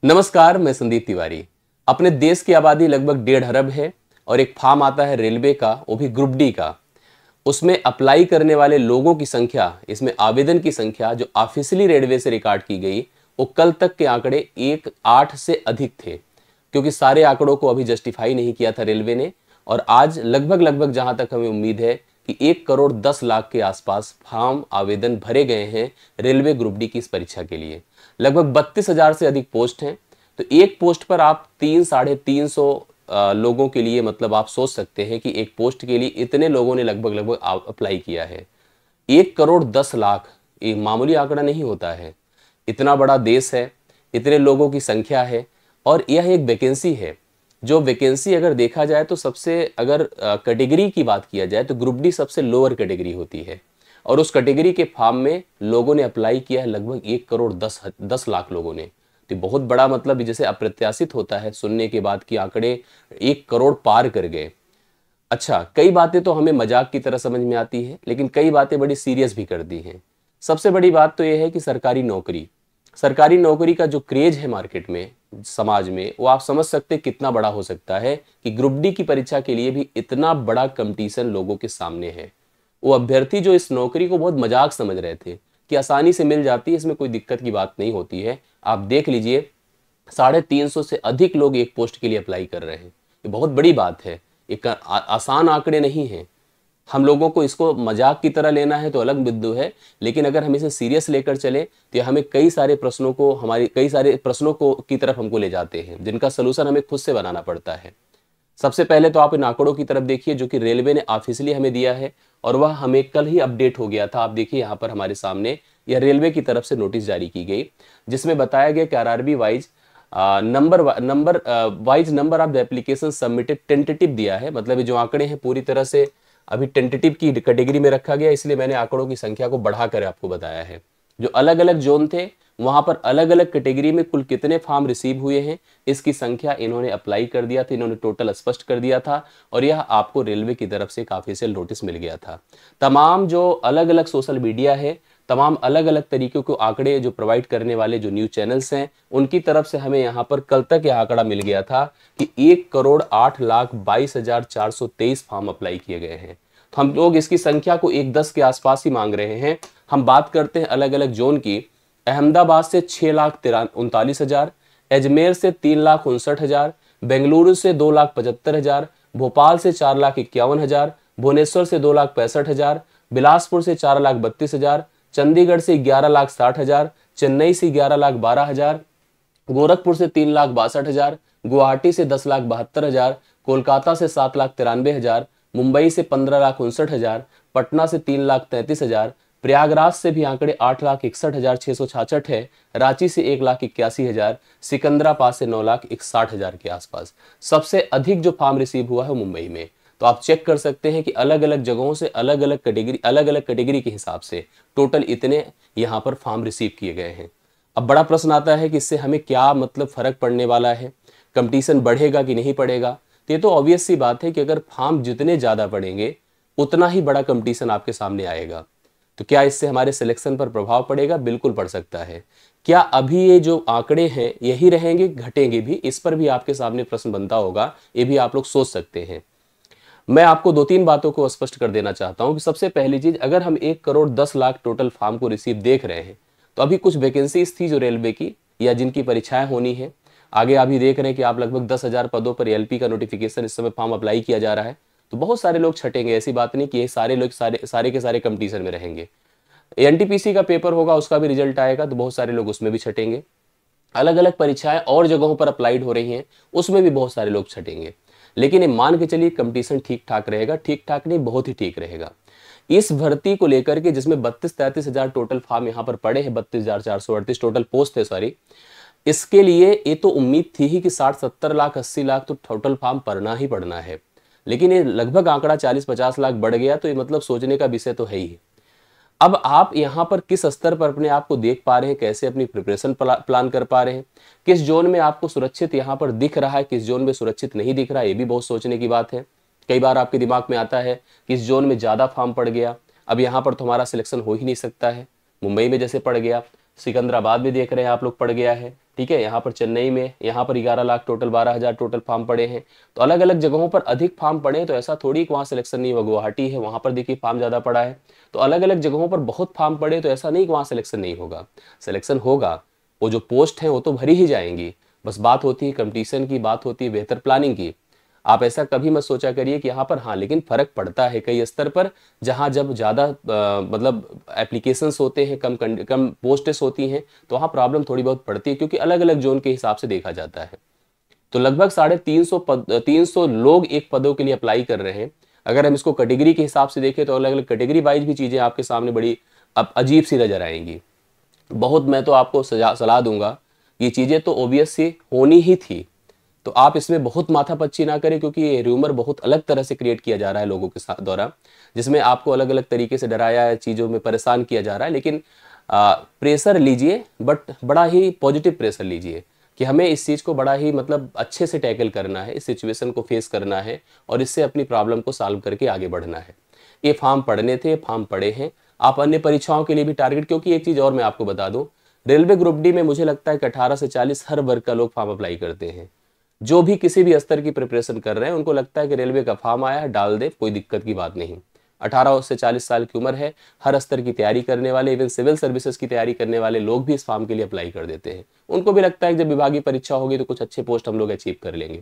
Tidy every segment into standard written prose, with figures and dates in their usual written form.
नमस्कार, मैं संदीप तिवारी। अपने देश की आबादी लगभग 1.5 अरब है और एक फार्म आता है रेलवे का, वो भी ग्रुप डी का। उसमें अप्लाई करने वाले लोगों की संख्या, इसमें आवेदन की संख्या जो ऑफिशियली रेलवे से रिकॉर्ड की गई, वो कल तक के आंकड़े 1.8 से अधिक थे, क्योंकि सारे आंकड़ों को अभी जस्टिफाई नहीं किया था रेलवे ने। और आज लगभग लगभग जहां तक हमें उम्मीद है कि 1 करोड़ 10 लाख के आसपास फॉर्म आवेदन भरे गए हैं रेलवे ग्रुप डी की इस परीक्षा के लिए। लगभग 32,000 से अधिक पोस्ट हैं। तो एक पोस्ट पर आप 300-350 लोगों के लिए, मतलब आप सोच सकते हैं कि एक पोस्ट के लिए इतने लोगों ने लगभग लगभग अप्लाई किया है। 1 करोड़ 10 लाख ये मामूली आंकड़ा नहीं होता है। इतना बड़ा देश है, इतने लोगों की संख्या है और यह एक वैकेंसी है। जो वैकेंसी अगर देखा जाए तो सबसे, अगर कैटेगरी की बात किया जाए तो ग्रुप डी सबसे लोअर कैटेगरी होती है और उस कैटेगरी के फॉर्म में लोगों ने अप्लाई किया है लगभग 1 करोड़ 10 लाख लोगों ने। तो बहुत बड़ा, मतलब जैसे अप्रत्याशित होता है सुनने के बाद कि आंकड़े 1 करोड़ पार कर गए। अच्छा, कई बातें तो हमें मजाक की तरह समझ में आती है, लेकिन कई बातें बड़ी सीरियस भी कर दी हैं। सबसे बड़ी बात तो यह है कि सरकारी नौकरी का जो क्रेज है मार्केट में, समाज में, वो आप समझ सकते हैं कितना बड़ा हो सकता है कि ग्रुप डी की परीक्षा के लिए भी इतना बड़ा कंपटीशन लोगों के सामने है। वो अभ्यर्थी जो इस नौकरी को बहुत मजाक समझ रहे थे कि आसानी से मिल जाती है, इसमें कोई दिक्कत की बात नहीं होती है, आप देख लीजिए 350 से अधिक लोग एक पोस्ट के लिए अप्लाई कर रहे हैं। ये बहुत बड़ी बात है, एक आसान आंकड़े नहीं हैं। हम लोगों को इसको मजाक की तरह लेना है तो अलग बिंदु है, लेकिन अगर हम इसे सीरियस लेकर चले तो हमें कई सारे प्रश्नों को की तरफ हमको ले जाते हैं, जिनका सलूशन हमें खुद से बनाना पड़ता है। सबसे पहले तो आप इन आंकड़ों की तरफ देखिए जो कि रेलवे ने ऑफिशियली हमें दिया है और वह हमें कल ही अपडेट हो गया था। आप देखिए यहाँ पर हमारे सामने यह रेलवे की तरफ से नोटिस जारी की गई, जिसमें बताया गया कि RRB wise number of the application submitted tentative दिया है। मतलब ये जो आंकड़े हैं पूरी तरह से अभी टेंटेटिव की कैटेगरी में रखा गया, इसलिए मैंने आंकड़ों की संख्या को बढ़ाकर आपको बताया है। जो अलग अलग जोन थे वहां पर अलग अलग कैटेगरी में कुल कितने फॉर्म रिसीव हुए हैं, इसकी संख्या इन्होंने अप्लाई कर दिया था, इन्होंने टोटल स्पष्ट कर दिया था और यह आपको रेलवे की तरफ से काफी ऑफिशियल नोटिस मिल गया था। तमाम जो अलग अलग सोशल मीडिया है, तमाम अलग अलग तरीकों के आंकड़े जो प्रोवाइड करने वाले जो न्यूज चैनल्स हैं, उनकी तरफ से हमें यहाँ पर कल तक यह आंकड़ा मिल गया था कि 1 करोड़ 8 लाख 22,423 फॉर्म अप्लाई किए गए हैं। तो हम लोग इसकी संख्या को 1-10 के आसपास ही मांग रहे हैं। हम बात करते हैं अलग अलग जोन की। अहमदाबाद से 6,39,000, अजमेर से 3,59,000, बेंगलुरु से 2,75,000, भोपाल से 4,51,000, भुवनेश्वर से 2,65,000, बिलासपुर से 4,32,000, चंडीगढ़ से 11,60,000, चेन्नई से 11,12,000, गोरखपुर से 3,62,000, गुवाहाटी से 10,72,000, कोलकाता से 7,93,000, मुंबई से 15,59,000, पटना से 3,33,000, प्रयागराज से भी आंकड़े 8,61,666 है, रांची से 1,81,000, सिकंदराबाद से 9,61,000 के आसपास। सबसे अधिक जो फॉर्म रिसीव हुआ है मुंबई में। तो आप चेक कर सकते हैं कि अलग अलग जगहों से अलग अलग कैटेगरी के हिसाब से टोटल इतने यहाँ पर फॉर्म रिसीव किए गए हैं। अब बड़ा प्रश्न आता है कि इससे हमें क्या, मतलब फर्क पड़ने वाला है, कंपटीशन बढ़ेगा कि नहीं पड़ेगा। तो ये तो ऑब्वियस सी बात है कि अगर फॉर्म जितने ज्यादा बढ़ेंगे उतना ही बड़ा कंपटीशन आपके सामने आएगा। तो क्या इससे हमारे सिलेक्शन पर प्रभाव पड़ेगा? बिल्कुल पड़ सकता है। क्या अभी ये जो आंकड़े हैं यही रहेंगे, घटेंगे भी? इस पर भी आपके सामने प्रश्न बनता होगा, ये भी आप लोग सोच सकते हैं। मैं आपको 2-3 बातों को स्पष्ट कर देना चाहता हूं कि सबसे पहली चीज, अगर हम 1 करोड़ 10 लाख टोटल फॉर्म को रिसीव देख रहे हैं तो अभी कुछ वैकेंसीज थी जो रेलवे की या जिनकी परीक्षाएं होनी है। आगे अभी देख रहे हैं कि आप लगभग 10,000 पदों पर एलपी का नोटिफिकेशन इस समय फॉर्म अप्लाई किया जा रहा है। तो बहुत सारे लोग छटेंगे, ऐसी बात नहीं कि ये सारे लोग सारे के सारे कंपटीशन में रहेंगे। एनटीपीसी का पेपर होगा, उसका भी रिजल्ट आएगा तो बहुत सारे लोग उसमें भी छटेंगे। अलग अलग परीक्षाएं और जगहों पर अप्लाइड हो रही हैं, उसमें भी बहुत सारे लोग छटेंगे। लेकिन ये मान के चलिए कंपटीशन ठीक ठाक रहेगा, ठीक ठाक नहीं बहुत ही ठीक रहेगा। इस भर्ती को लेकर के जिसमें 32-33 हजार टोटल फॉर्म यहाँ पर पड़े हैं, 32,438 टोटल पोस्ट है, सॉरी। इसके लिए ये तो उम्मीद थी ही कि 60-70 लाख 80 लाख तो टोटल फॉर्म पड़ना ही पड़ना है, लेकिन ये लगभग आंकड़ा 40-50 लाख बढ़ गया। तो ये मतलब सोचने का विषय तो है ही। अब आप यहाँ पर किस स्तर पर अपने आप को देख पा रहे हैं, कैसे अपनी प्रिपरेशन प्लान कर पा रहे हैं, किस जोन में आपको सुरक्षित यहाँ पर दिख रहा है, किस जोन में सुरक्षित नहीं दिख रहा है, ये भी बहुत सोचने की बात है। कई बार आपके दिमाग में आता है कि इस जोन में ज्यादा फॉर्म पड़ गया, अब यहाँ पर तुम्हारा सिलेक्शन हो ही नहीं सकता है। मुंबई में जैसे पड़ गया, सिकंदराबाद में देख रहे हैं आप लोग पड़ गया है, ठीक है, यहाँ पर चेन्नई में यहाँ पर 11 लाख टोटल, 12,000 टोटल फार्म पड़े हैं। तो अलग अलग जगहों पर अधिक फार्म पड़े हैं तो ऐसा थोड़ी कि वहाँ सिलेक्शन नहीं हुआ। गुवाहाटी है, वहाँ पर देखिए फार्म ज़्यादा पड़ा है। तो अलग अलग जगहों पर बहुत फार्म पड़े तो ऐसा नहीं कि वहाँ सिलेक्शन नहीं होगा, सिलेक्शन होगा। वो जो पोस्ट हैं वो तो भरी ही जाएंगी। बस बात होती है कंपटीशन की, बात होती है बेहतर प्लानिंग की। आप ऐसा कभी मत सोचा करिए कि यहाँ पर हाँ, लेकिन फर्क पड़ता है कई स्तर पर। जहाँ जब ज़्यादा मतलब एप्लीकेशंस होते हैं, कम पोस्टेस होती हैं, तो वहाँ प्रॉब्लम थोड़ी बहुत पड़ती है, क्योंकि अलग अलग जोन के हिसाब से देखा जाता है। तो लगभग 350 लोग एक पदों के लिए अप्लाई कर रहे हैं। अगर हम इसको कैटेगरी के हिसाब से देखें तो अलग अलग कैटेगरी वाइज भी चीज़ें आपके सामने बड़ी अब अजीब सी नजर आएंगी। बहुत मैं तो आपको सलाह दूंगा, ये चीज़ें तो ओबियस सी होनी ही थी। तो आप इसमें बहुत माथापच्ची ना करें, क्योंकि ये र्यूमर बहुत अलग तरह से क्रिएट किया जा रहा है लोगों के साथ द्वारा, जिसमें आपको अलग अलग तरीके से डराया है, चीज़ों में परेशान किया जा रहा है। लेकिन प्रेशर लीजिए, बट बड़ा ही पॉजिटिव प्रेशर लीजिए कि हमें इस चीज़ को बड़ा ही मतलब अच्छे से टैकल करना है, इस सिचुएशन को फेस करना है और इससे अपनी प्रॉब्लम को सॉल्व करके आगे बढ़ना है। ये फॉर्म पढ़ने थे, फॉर्म पढ़े हैं। आप अन्य परीक्षाओं के लिए भी टारगेट, क्योंकि एक चीज़ और मैं आपको बता दूं, रेलवे ग्रुप डी में मुझे लगता है कि 18 से 40 हर वर्ग का लोग फॉर्म अप्लाई करते हैं। जो भी किसी भी स्तर की प्रिपरेशन कर रहे हैं उनको लगता है कि रेलवे का फॉर्म आया है, डाल दे, कोई दिक्कत की बात नहीं। 18 से 40 साल की उम्र है, हर स्तर की तैयारी करने वाले, इवन सिविल सर्विसेज की तैयारी करने वाले लोग भी इस फॉर्म के लिए अप्लाई कर देते हैं। उनको भी लगता है कि जब विभागीय परीक्षा होगी तो कुछ अच्छे पोस्ट हम लोग अचीव कर लेंगे।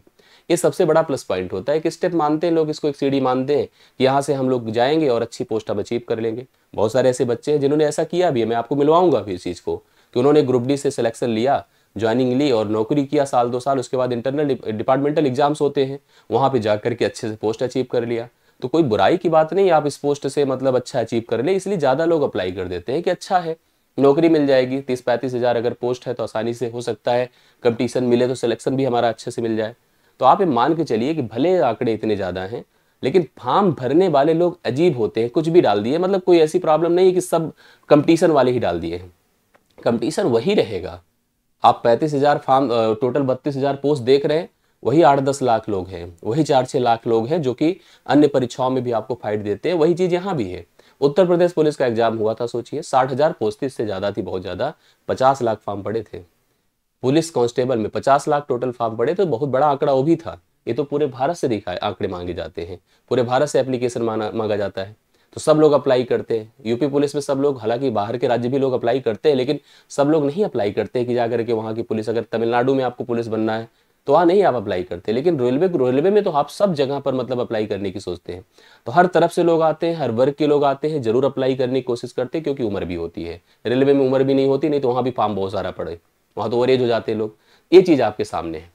ये सबसे बड़ा प्लस पॉइंट होता है कि स्टेप मानते हैं लोग, इसको एक सीढ़ी मानते हैं कि यहाँ से हम लोग जाएंगे और अच्छी पोस्ट हम अचीव कर लेंगे। बहुत सारे ऐसे बच्चे हैं जिन्होंने ऐसा किया भी है, मैं आपको मिलवाऊंगा फिर इस चीज़ को, कि उन्होंने ग्रुप डी से सिलेक्शन लिया, ज्वाइनिंग ली और नौकरी किया साल 2 साल, उसके बाद इंटरनल डिपार्टमेंटल एग्जाम्स होते हैं, वहाँ पे जाकर के अच्छे से पोस्ट अचीव कर लिया। तो कोई बुराई की बात नहीं, आप इस पोस्ट से मतलब अच्छा अचीव कर ले, इसलिए ज़्यादा लोग अप्लाई कर देते हैं कि अच्छा है, नौकरी मिल जाएगी। 30-35 हज़ार अगर पोस्ट है तो आसानी से हो सकता है, कंपटीशन मिले तो सिलेक्शन भी हमारा अच्छे से मिल जाए। तो आप ये मान के चलिए कि भले आंकड़े इतने ज़्यादा हैं, लेकिन फॉर्म भरने वाले लोग अजीब होते हैं, कुछ भी डाल दिए। मतलब कोई ऐसी प्रॉब्लम नहीं है कि सब कंपटीशन वाले ही डाल दिए हैं, कंपटीशन वही रहेगा। आप 35,000 फॉर्म, टोटल 32,000 पोस्ट देख रहे हैं, वही 8-10 लाख लोग हैं, वही 4-6 लाख लोग हैं जो कि अन्य परीक्षाओं में भी आपको फाइट देते हैं। वही चीज़ यहाँ भी है। उत्तर प्रदेश पुलिस का एग्जाम हुआ था, सोचिए 60,000 पोस्ट थी, इससे ज़्यादा थी, बहुत ज़्यादा, 50 लाख फॉर्म पड़े थे। पुलिस कांस्टेबल में 50 लाख टोटल फॉर्म पड़े, तो बहुत बड़ा आंकड़ा वो भी था। ये तो पूरे भारत से दिखा है, आंकड़े मांगे जाते हैं, पूरे भारत से एप्लीकेशन मांगा जाता है, तो सब लोग अप्लाई करते हैं। यूपी पुलिस में सब लोग, हालांकि बाहर के राज्य भी लोग अप्लाई करते हैं, लेकिन सब लोग नहीं अप्लाई करते कि जाकर के वहाँ की पुलिस, अगर तमिलनाडु में आपको पुलिस बनना है तो वहाँ नहीं आप अप्लाई करते, लेकिन रेलवे में तो आप सब जगह पर मतलब अप्लाई करने की सोचते हैं। तो हर तरफ से लोग आते हैं, हर वर्ग के लोग आते हैं, जरूर अप्लाई करने की कोशिश करते हैं, क्योंकि उम्र भी होती है। रेलवे में उम्र भी नहीं होती, नहीं तो वहाँ भी फॉर्म बहुत सारा पड़े, वहाँ तो ओवर एज हो जाते हैं लोग। ये चीज़ आपके सामने है।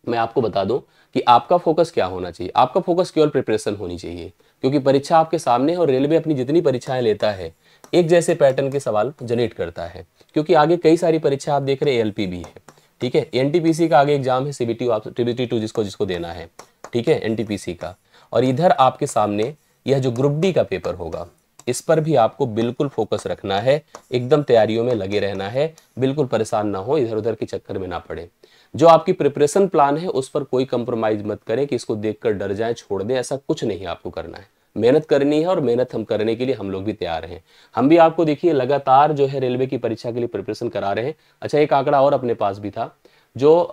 मैं आपको बता दूं कि आपका फोकस क्या होना चाहिए। आपका फोकस केवल प्रिपरेशन होनी चाहिए, क्योंकि परीक्षा आपके सामने है और रेलवे अपनी जितनी परीक्षाएं लेता है एक जैसे पैटर्न के सवाल जनरेट करता है, क्योंकि आगे कई सारी परीक्षा आप देख रहे हैं, एएलपी भी है, ठीक है, एनटीपीसी का आगे एग्जाम है, सीबीटी TBT2 जिसको देना है, ठीक है, एनटीपीसी का। और इधर आपके सामने यह जो ग्रुप डी का पेपर होगा, इस पर भी आपको बिल्कुल फोकस रखना है, एकदम तैयारियों में लगे रहना है, बिल्कुल परेशान ना हो, इधर उधर के चक्कर में ना पड़े। जो आपकी प्रिपरेशन प्लान है उस पर कोई कंप्रोमाइज मत करें कि इसको देखकर डर जाएं, छोड़ दें, ऐसा कुछ नहीं आपको करना है। मेहनत करनी है और मेहनत हम करने के लिए हम लोग भी तैयार हैं। हम भी आपको देखिए लगातार जो है रेलवे की परीक्षा के लिए प्रिपरेशन करा रहे हैं। अच्छा, एक आंकड़ा और अपने पास भी था, जो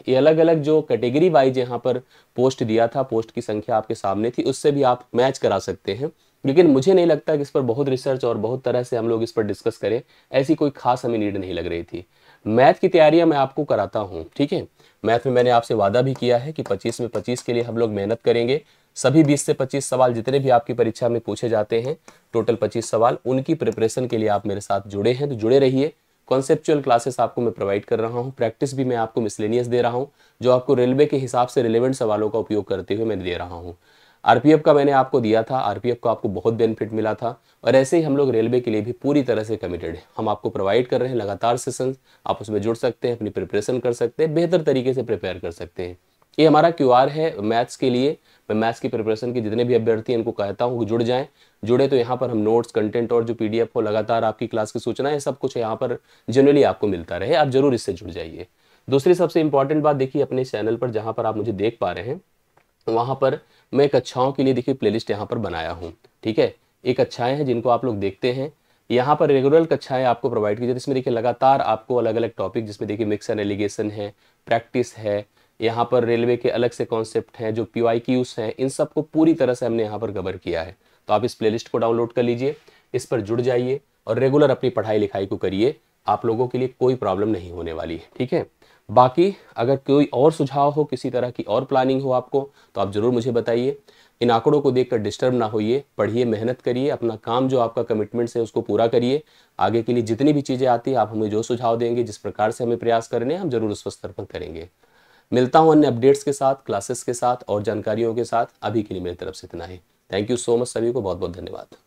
ये अलग अलग जो कैटेगरी वाइज यहाँ पर पोस्ट दिया था, पोस्ट की संख्या आपके सामने थी, उससे भी आप मैच करा सकते हैं। लेकिन मुझे नहीं लगता कि इस पर बहुत रिसर्च और बहुत तरह से हम लोग इस पर डिस्कस करें, ऐसी कोई खास हमें नीड नहीं लग रही थी। मैथ की तैयारियां मैं आपको कराता हूं, ठीक है। मैथ में मैंने आपसे वादा भी किया है कि 25 में 25 के लिए हम लोग मेहनत करेंगे। सभी 20 से 25 सवाल जितने भी आपकी परीक्षा में पूछे जाते हैं, टोटल 25 सवाल, उनकी प्रिपरेशन के लिए आप मेरे साथ जुड़े हैं तो जुड़े रहिए। कॉन्सेप्चुअल क्लासेस आपको मैं प्रोवाइड कर रहा हूँ, प्रैक्टिस भी मैं आपको मिसलेनियस दे रहा हूँ, जो आपको रेलवे के हिसाब से रिलेवेंट सवालों का उपयोग करते हुए मैं दे रहा हूँ। आरपीएफ का मैंने आपको दिया था, आरपीएफ का आपको बहुत बेनिफिट मिला था, और ऐसे ही हम लोग रेलवे के लिए भी पूरी तरह से कमिटेड है। हम आपको प्रोवाइड कर रहे हैं लगातार सेशंस, आप उसमें जुड़ सकते हैं, अपनी प्रिपरेशन कर सकते हैं, बेहतर तरीके से प्रिपेयर कर सकते हैं। ये हमारा QR है मैथ्स के लिए। मैं मैथ्स की प्रिपरेशन की जितने भी अभ्यर्थी हैं इनको कहता हूँ कि जुड़ जाएं। जुड़े तो यहाँ पर हम नोट्स, कंटेंट और जो PDF हो, लगातार आपकी क्लास की सूचनाएं, सब कुछ यहाँ पर जनरली आपको मिलता रहे, आप जरूर इससे जुड़ जाइए। दूसरी सबसे इंपॉर्टेंट बात देखिए, अपने चैनल पर जहाँ पर आप मुझे देख पा रहे हैं वहाँ पर मैं कक्षाओं के लिए देखिए प्लेलिस्ट यहाँ पर बनाया हूँ, ठीक है। एक कक्षाएं हैं जिनको आप लोग देखते हैं, यहाँ पर रेगुलर कक्षाएं आपको प्रोवाइड की जाती है। इसमें देखिए लगातार आपको अलग अलग टॉपिक, जिसमें देखिए मिक्स एंड एलिगेशन है, प्रैक्टिस है, यहाँ पर रेलवे के अलग से कॉन्सेप्ट हैं, जो PYQs हैं, इन सबको पूरी तरह से हमने यहाँ पर कवर किया है। तो आप इस प्लेलिस्ट को डाउनलोड कर लीजिए, इस पर जुड़ जाइए और रेगुलर अपनी पढ़ाई लिखाई को करिए। आप लोगों के लिए कोई प्रॉब्लम नहीं होने वाली है, ठीक है। बाकी अगर कोई और सुझाव हो, किसी तरह की और प्लानिंग हो आपको, तो आप ज़रूर मुझे बताइए। इन आंकड़ों को देखकर डिस्टर्ब ना होइए, पढ़िए, मेहनत करिए, अपना काम जो आपका कमिटमेंट्स है उसको पूरा करिए। आगे के लिए जितनी भी चीज़ें आती है, आप हमें जो सुझाव देंगे, जिस प्रकार से हमें प्रयास करने हैं, हम जरूर उस स्तर पर करेंगे। मिलता हूँ अन्य अपडेट्स के साथ, क्लासेस के साथ और जानकारियों के साथ। अभी के लिए मेरी तरफ से इतना ही। थैंक यू सो मच, सभी को बहुत बहुत धन्यवाद।